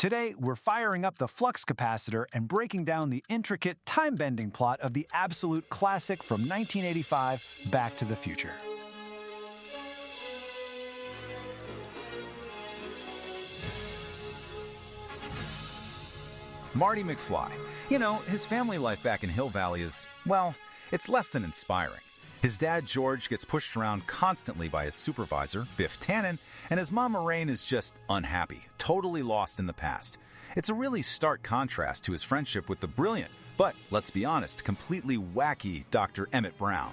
Today, we're firing up the Flux capacitor and breaking down the intricate, time-bending plot of the absolute classic from 1985, Back to the Future. Marty McFly. You know, his family life back in Hill Valley is, well, it's less than inspiring. His dad, George, gets pushed around constantly by his supervisor, Biff Tannen, and his mom, Lorraine, is just unhappy, totally lost in the past. It's a really stark contrast to his friendship with the brilliant, but, let's be honest, completely wacky Dr. Emmett Brown.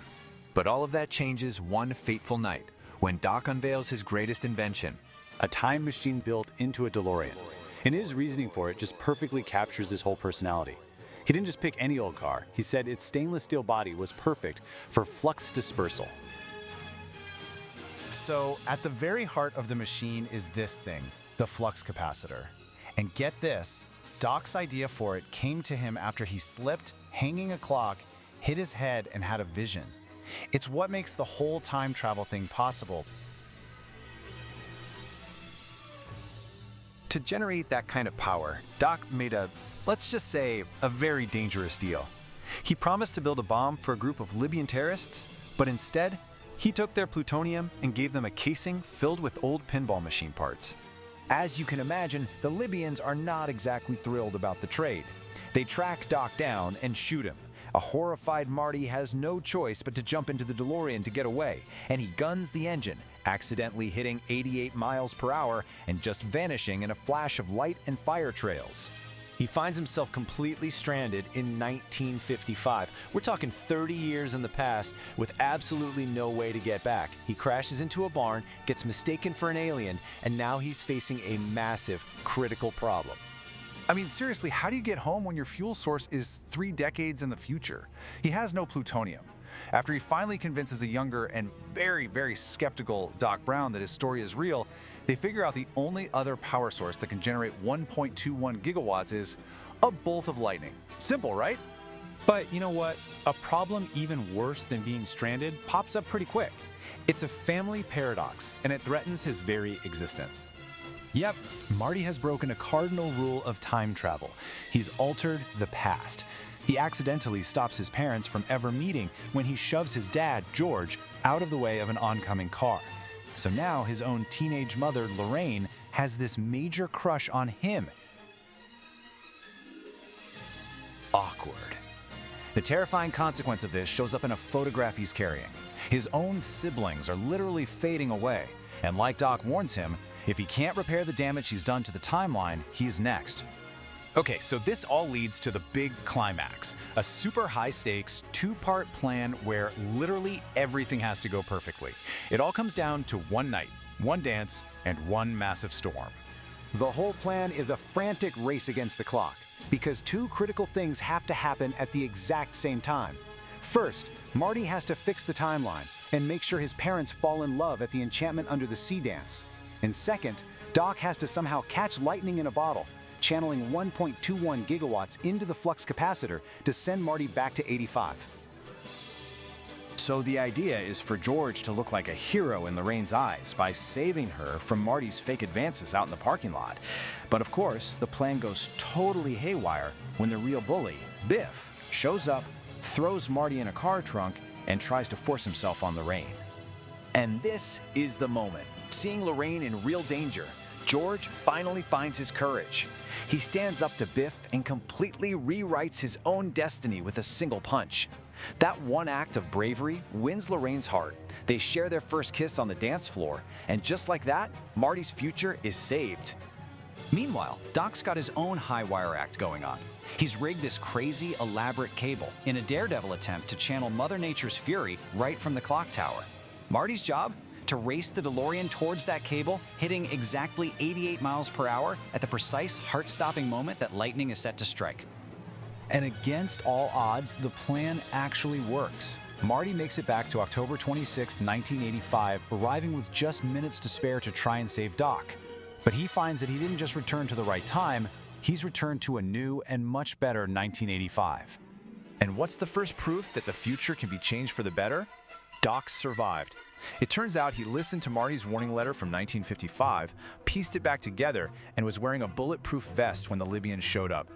But all of that changes one fateful night, when Doc unveils his greatest invention. A time machine built into a DeLorean. And his reasoning for it just perfectly captures his whole personality. He didn't just pick any old car. He said its stainless steel body was perfect for flux dispersal. So, at the very heart of the machine is this thing, the flux capacitor. And get this, Doc's idea for it came to him after he slipped, hanging a clock, hit his head, and had a vision. It's what makes the whole time travel thing possible. To generate that kind of power, Doc made let's just say, a very dangerous deal. He promised to build a bomb for a group of Libyan terrorists, but instead, he took their plutonium and gave them a casing filled with old pinball machine parts. As you can imagine, the Libyans are not exactly thrilled about the trade. They track Doc down and shoot him. A horrified Marty has no choice but to jump into the DeLorean to get away, and he guns the engine, accidentally hitting 88 miles per hour and just vanishing in a flash of light and fire trails. He finds himself completely stranded in 1955. We're talking 30 years in the past with absolutely no way to get back. He crashes into a barn, gets mistaken for an alien, and now he's facing a massive, critical problem. I mean, seriously, how do you get home when your fuel source is 3 decades in the future? He has no plutonium. After he finally convinces a younger and very, very skeptical Doc Brown that his story is real, they figure out the only other power source that can generate 1.21 gigawatts is a bolt of lightning. Simple, right? But you know what? A problem even worse than being stranded pops up pretty quick. It's a family paradox, and it threatens his very existence. Yep, Marty has broken a cardinal rule of time travel. He's altered the past. He accidentally stops his parents from ever meeting when he shoves his dad, George, out of the way of an oncoming car. So now his own teenage mother, Lorraine, has this major crush on him. Awkward. The terrifying consequence of this shows up in a photograph he's carrying. His own siblings are literally fading away, and like Doc warns him, if he can't repair the damage he's done to the timeline, he's next. Okay, so this all leads to the big climax, a super high-stakes, 2-part plan where literally everything has to go perfectly. It all comes down to one night, one dance, and one massive storm. The whole plan is a frantic race against the clock, because 2 critical things have to happen at the exact same time. First, Marty has to fix the timeline and make sure his parents fall in love at the Enchantment Under the Sea dance. And second, Doc has to somehow catch lightning in a bottle, channeling 1.21 gigawatts into the flux capacitor to send Marty back to 85. So the idea is for George to look like a hero in Lorraine's eyes by saving her from Marty's fake advances out in the parking lot. But of course, the plan goes totally haywire when the real bully, Biff, shows up, throws Marty in a car trunk, and tries to force himself on Lorraine. And this is the moment. Seeing Lorraine in real danger, George finally finds his courage. He stands up to Biff and completely rewrites his own destiny with a single punch. That one act of bravery wins Lorraine's heart. They share their first kiss on the dance floor, and just like that, Marty's future is saved. Meanwhile, Doc's got his own high-wire act going on. He's rigged this crazy, elaborate cable in a daredevil attempt to channel Mother Nature's fury right from the clock tower. Marty's job? To race the DeLorean towards that cable, hitting exactly 88 miles per hour at the precise heart-stopping moment that lightning is set to strike. And against all odds, the plan actually works. Marty makes it back to October 26, 1985, arriving with just minutes to spare to try and save Doc. But he finds that he didn't just return to the right time, he's returned to a new and much better 1985. And what's the first proof that the future can be changed for the better? Doc survived. It turns out he listened to Marty's warning letter from 1955, pieced it back together, and was wearing a bulletproof vest when the Libyans showed up.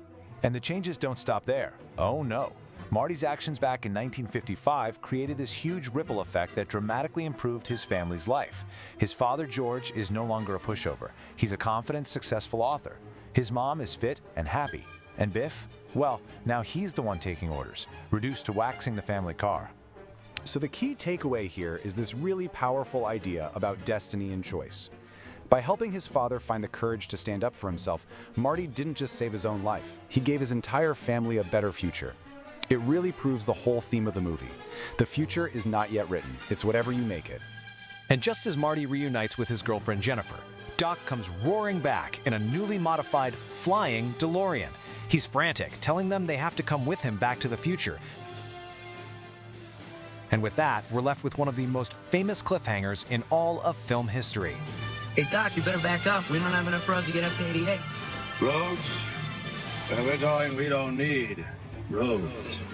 And the changes don't stop there. Oh no. Marty's actions back in 1955 created this huge ripple effect that dramatically improved his family's life. His father, George, is no longer a pushover. He's a confident, successful author. His mom is fit and happy. And Biff? Well, now he's the one taking orders, reduced to waxing the family car. So the key takeaway here is this really powerful idea about destiny and choice. By helping his father find the courage to stand up for himself, Marty didn't just save his own life, he gave his entire family a better future. It really proves the whole theme of the movie. The future is not yet written, it's whatever you make it. And just as Marty reunites with his girlfriend Jennifer, Doc comes roaring back in a newly modified flying DeLorean. He's frantic, telling them they have to come with him back to the future. And with that, we're left with one of the most famous cliffhangers in all of film history. Hey, Doc, you better back up. We don't have enough roads to get up to 88. Roads? Where we're going, we don't need roads.